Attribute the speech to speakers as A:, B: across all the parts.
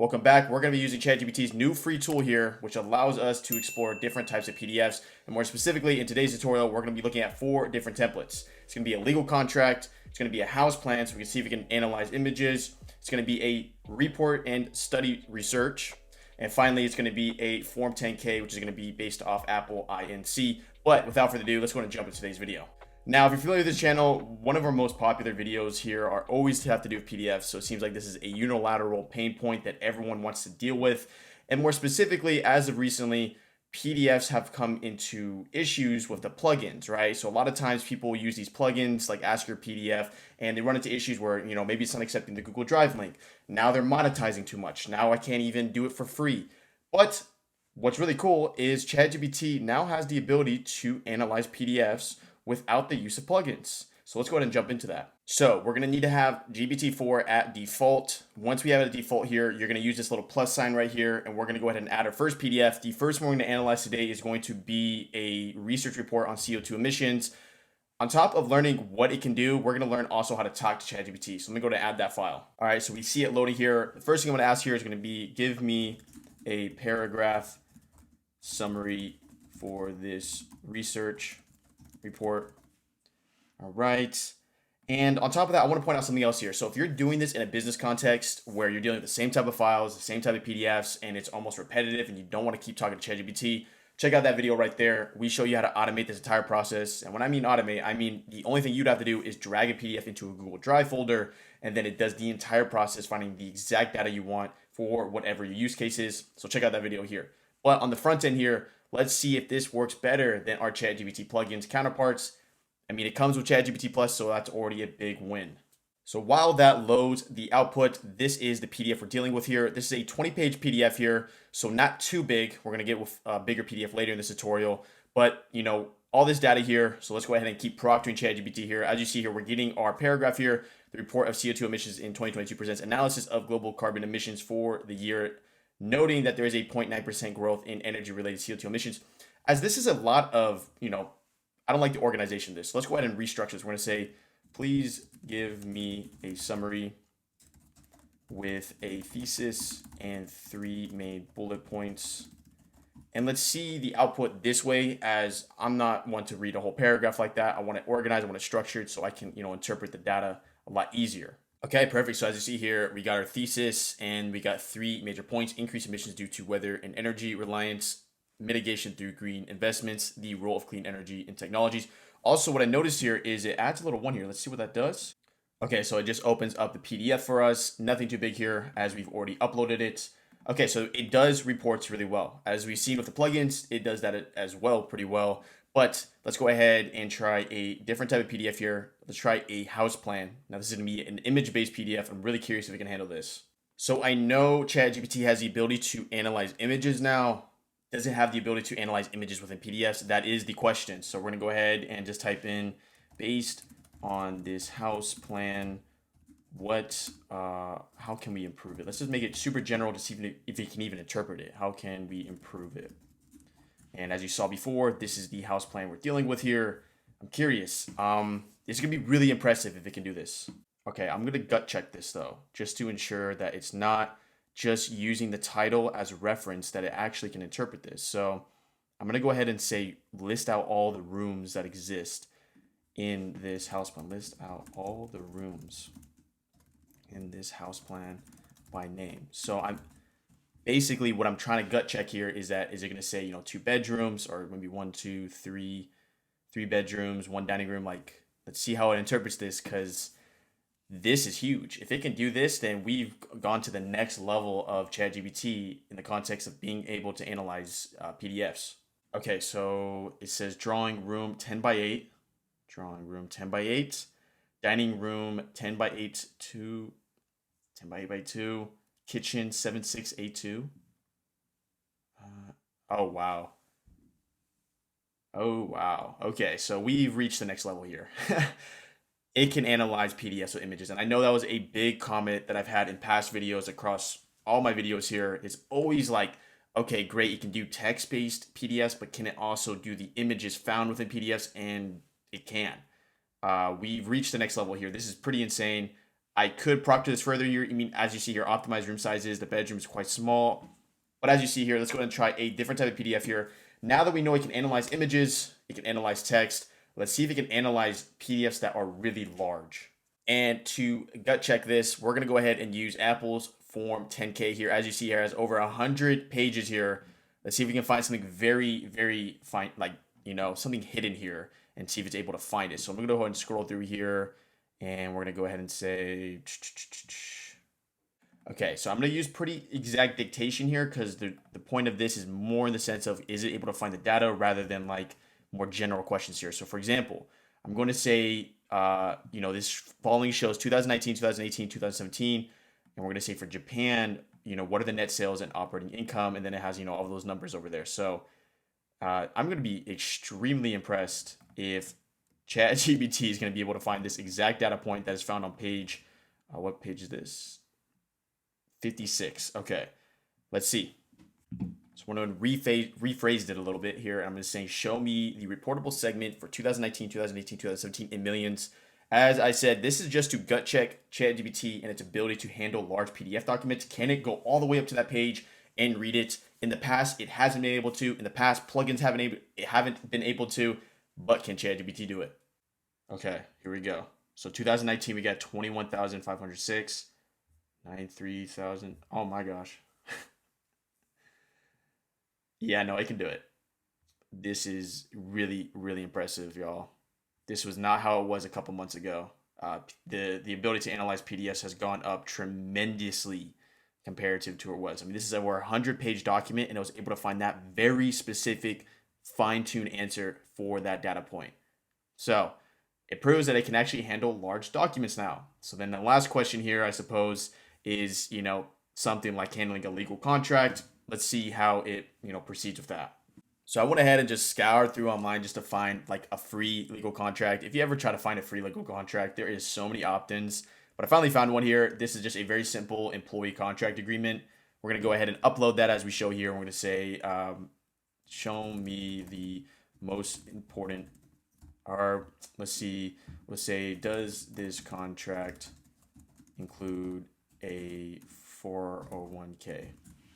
A: Welcome back. We're going to be using ChatGPT's new free tool here, which allows us to explore different types of PDFs. And more specifically, in today's tutorial, we're going to be looking at 4 different templates. It's going to be a legal contract. It's going to be a house plan, so we can see if we can analyze images. It's going to be a report and study research. And finally, it's going to be a Form 10K, which is going to be based off Apple INC. But without further ado, let's go ahead and jump into today's video. Now, if you're familiar with this channel, one of our most popular videos here are always to have to do with PDFs. So it seems like this is a unilateral pain point that everyone wants to deal with. And more specifically, as of recently, PDFs have come into issues with the plugins, right? So a lot of times people use these plugins like Ask Your PDF and they run into issues where, maybe it's not accepting the Google Drive link. Now they're monetizing too much. Now I can't even do it for free. But what's really cool is ChatGPT now has the ability to analyze PDFs without the use of plugins. So let's go ahead and jump into that. So we're gonna need to have GPT-4 at default. Once we have it at default here, you're gonna use this little plus sign right here, and we're gonna go ahead and add our first PDF. The first one we're gonna analyze today is going to be a research report on CO2 emissions. On top of learning what it can do, we're gonna learn also how to talk to ChatGPT. So let me go to add that file. All right, so we see it loading here. The first thing I'm gonna ask here is gonna be, give me a paragraph summary for this research report. All right. And on top of that, I want to point out something else here. So if you're doing this in a business context where you're dealing with the same type of files, the same type of PDFs, and it's almost repetitive and you don't want to keep talking to ChatGPT, check out that video right there. We show you how to automate this entire process. And when I mean automate, I mean the only thing you'd have to do is drag a PDF into a Google Drive folder, and then it does the entire process, finding the exact data you want for whatever your use case is. So check out that video here. But on the front end here, let's see if this works better than our ChatGPT plugins counterparts. I mean, it comes with ChatGPT Plus, so that's already a big win. So while that loads the output, this is the PDF we're dealing with here. This is a 20-page PDF here, so not too big. We're going to get with a bigger PDF later in this tutorial. But, all this data here, so let's go ahead and keep proctoring ChatGPT here. As you see here, we're getting our paragraph here. The report of CO2 emissions in 2022 presents analysis of global carbon emissions for the year, noting that there is a 0.9% growth in energy-related CO2 emissions. As this is a lot of, I don't like the organization of this. So let's go ahead and restructure this. We're going to say, please give me a summary with a thesis and 3 main bullet points. And let's see the output this way, as I'm not one to read a whole paragraph like that. I want it organized, I want it structured so I can, interpret the data a lot easier. Okay, perfect. So as you see here, we got our thesis and we got 3 major points: increased emissions due to weather and energy reliance, mitigation through green investments, the role of clean energy in technologies. Also, what I noticed here is it adds a little one here. Let's see what that does. Okay, so it just opens up the PDF for us. Nothing too big here as we've already uploaded it. Okay, so it does reports really well. As we've seen with the plugins, it does that as well pretty well. But let's go ahead and try a different type of PDF here. Let's try a house plan. Now this is gonna be an image-based PDF. I'm really curious if it can handle this. So I know ChatGPT has the ability to analyze images now. Does it have the ability to analyze images within PDFs? That is the question. So we're gonna go ahead and just type in, based on this house plan, how can we improve it? Let's just make it super general to see if it can even interpret it. How can we improve it? And as you saw before, this is the house plan we're dealing with here. I'm curious. It's gonna be really impressive if it can do this. Okay, I'm gonna gut check this though, just to ensure that it's not just using the title as reference, that it actually can interpret this. So I'm gonna go ahead and say, list out all the rooms that exist in this house plan. List out all the rooms in this house plan by name. So basically what I'm trying to gut check here is that, is it gonna say, 2 bedrooms, or maybe 1, 2, 3 bedrooms, 1 dining room? Like, let's see how it interprets this, because this is huge. If it can do this, then we've gone to the next level of ChatGPT in the context of being able to analyze PDFs. Okay, so it says drawing room 10 by 8, drawing room 10 by 8, dining room 10 by 8 to 10 by 8 by 2, kitchen 7682. Oh wow. Oh wow. Okay, so we've reached the next level here. It can analyze PDFs with images. And I know that was a big comment that I've had in past videos across all my videos here. It's always like, okay, great, you can do text-based PDFs, but can it also do the images found within PDFs? And it can. We've reached the next level here. This is pretty insane. I could proctor this further here. I mean, as you see here, optimized room sizes, the bedroom is quite small. But as you see here, let's go ahead and try a different type of PDF here. Now that we know it can analyze images, it can analyze text, let's see if it can analyze PDFs that are really large. And to gut check this, we're going to go ahead and use Apple's Form 10K here. As you see here, it has over 100 pages here. Let's see if we can find something very, very fine, like, something hidden here, and see if it's able to find it. So I'm going to go ahead and scroll through here, and we're going to go ahead and say, okay, so I'm going to use pretty exact dictation here because the point of this is more in the sense of, is it able to find the data rather than like more general questions here. So for example, I'm going to say, this following shows 2019, 2018, 2017. And we're going to say for Japan, what are the net sales and operating income? And then it has, all of those numbers over there. So I'm going to be extremely impressed if ChatGPT is going to be able to find this exact data point that is found on page, what page is this? 56. Okay, let's see. So I'm going to rephrase it a little bit here. I'm going to say, show me the reportable segment for 2019, 2018, 2017 in millions. As I said, this is just to gut check ChatGPT and its ability to handle large PDF documents. Can it go all the way up to that page and read it? In the past, it hasn't been able to. In the past, plugins haven't been able to. But can ChatGPT do it? Okay, here we go. So 2019, we got 21,506, 93,000. Oh my gosh. Yeah, no, it can do it. This is really, really impressive, y'all. This was not how it was a couple months ago. The ability to analyze PDFs has gone up tremendously comparative to what it was. I mean, this is over a 100-page document, and it was able to find that very specific, fine-tuned answer for that data point. So it proves that it can actually handle large documents now. So then the last question here, I suppose, is something like handling a legal contract. Let's see how it proceeds with that. So I went ahead and just scoured through online just to find like a free legal contract. If you ever try to find a free legal contract, there is so many opt-ins, but I finally found one here. This is just a very simple employee contract agreement. We're going to go ahead and upload that as we show here. We're going to say, show me the most important, or let's say, does this contract include a 401k?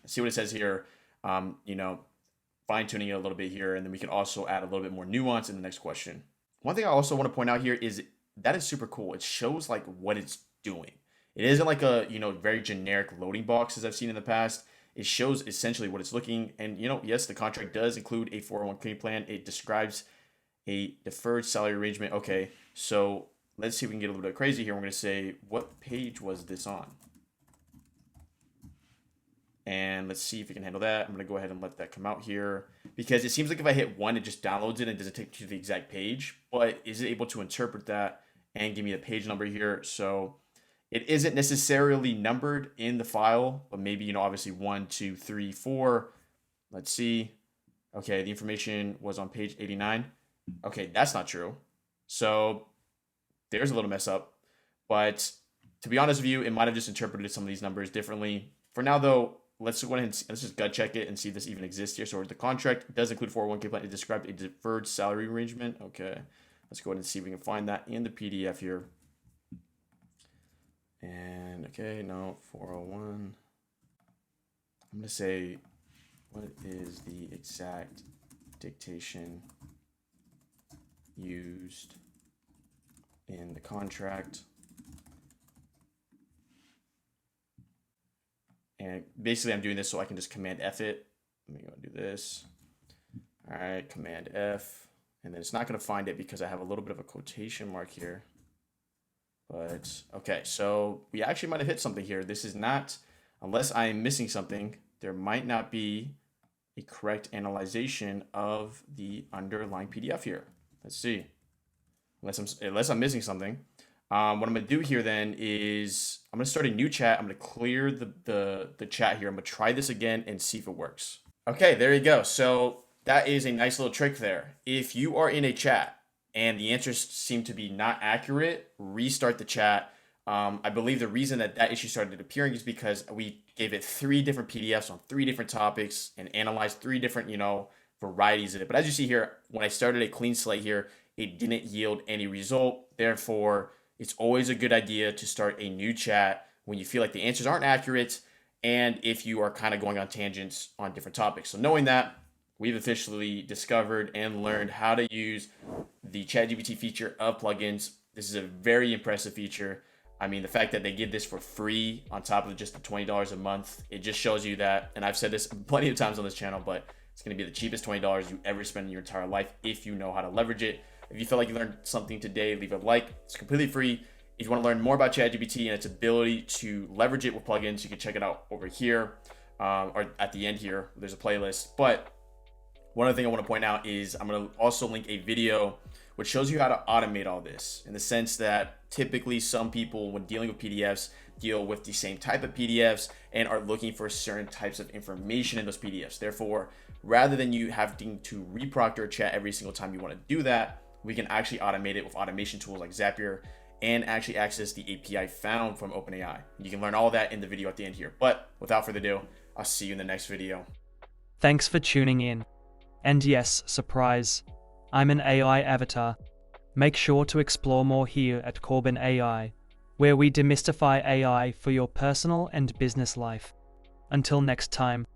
A: Let's see what it says here. Fine tuning it a little bit here, and then we can also add a little bit more nuance in the next question. One thing I also want to point out here is that is super cool. It shows like what it's doing. It isn't like a very generic loading box as I've seen in the past. It shows essentially what it's looking, and yes, the contract does include a 401k plan. It describes a deferred salary arrangement. Okay, so let's see if we can get a little bit crazy here. We're going to say, what page was this on? And let's see if we can handle that. I'm going to go ahead and let that come out here because it seems like if I hit one, it just downloads it and doesn't take me to the exact page. But is it able to interpret that and give me the page number here? So it isn't necessarily numbered in the file, but maybe, obviously 1, 2, 3, 4. Let's see. Okay, the information was on page 89. Okay, that's not true. So there's a little mess up. But to be honest with you, it might have just interpreted some of these numbers differently. For now, though, let's go ahead and let's just gut check it and see if this even exists here. So the contract does include 401k plan. It described a deferred salary arrangement. Okay, let's go ahead and see if we can find that in the PDF here. And okay, no, 401. I'm going to say, what is the exact dictation used in the contract? And basically I'm doing this so I can just Command F it. Let me go and do this. All right, Command F. And then it's not going to find it because I have a little bit of a quotation mark here. But okay, so we actually might have hit something here. This is not, unless I am missing something, there might not be a correct analyzation of the underlying PDF here. Let's see. Unless I'm missing something. What I'm going to do here then is I'm going to start a new chat. I'm going to clear the chat here. I'm going to try this again and see if it works. Okay, there you go. So that is a nice little trick there. If you are in a chat and the answers seem to be not accurate, restart the chat. I believe the reason that issue started appearing is because we gave it 3 different PDFs on 3 different topics and analyzed 3 different, varieties of it. But as you see here, when I started a clean slate here, it didn't yield any result. Therefore, It's always a good idea to start a new chat when you feel like the answers aren't accurate and if you are kind of going on tangents on different topics. So knowing that, we've officially discovered and learned how to use the ChatGPT feature of plugins. This is a very impressive feature. I mean, the fact that they give this for free on top of just the $20 a month, it just shows you that, and I've said this plenty of times on this channel, but it's going to be the cheapest $20 you ever spend in your entire life if you know how to leverage it. If you feel like you learned something today, leave a like. It's completely free. If you want to learn more about ChatGPT and its ability to leverage it with plugins, you can check it out over here, or at the end here. There's a playlist. But one other thing I want to point out is I'm going to also link a video which shows you how to automate all this, in the sense that typically some people, when dealing with PDFs, deal with the same type of PDFs and are looking for certain types of information in those PDFs. Therefore, rather than you having to reproctor a chat every single time you want to do that, we can actually automate it with automation tools like Zapier and actually access the API found from OpenAI. You can learn all that in the video at the end here. But without further ado, I'll see you in the next video.
B: Thanks for tuning in. And yes, surprise, I'm an AI avatar. Make sure to explore more here at Corbin AI, where we demystify AI for your personal and business life. Until next time.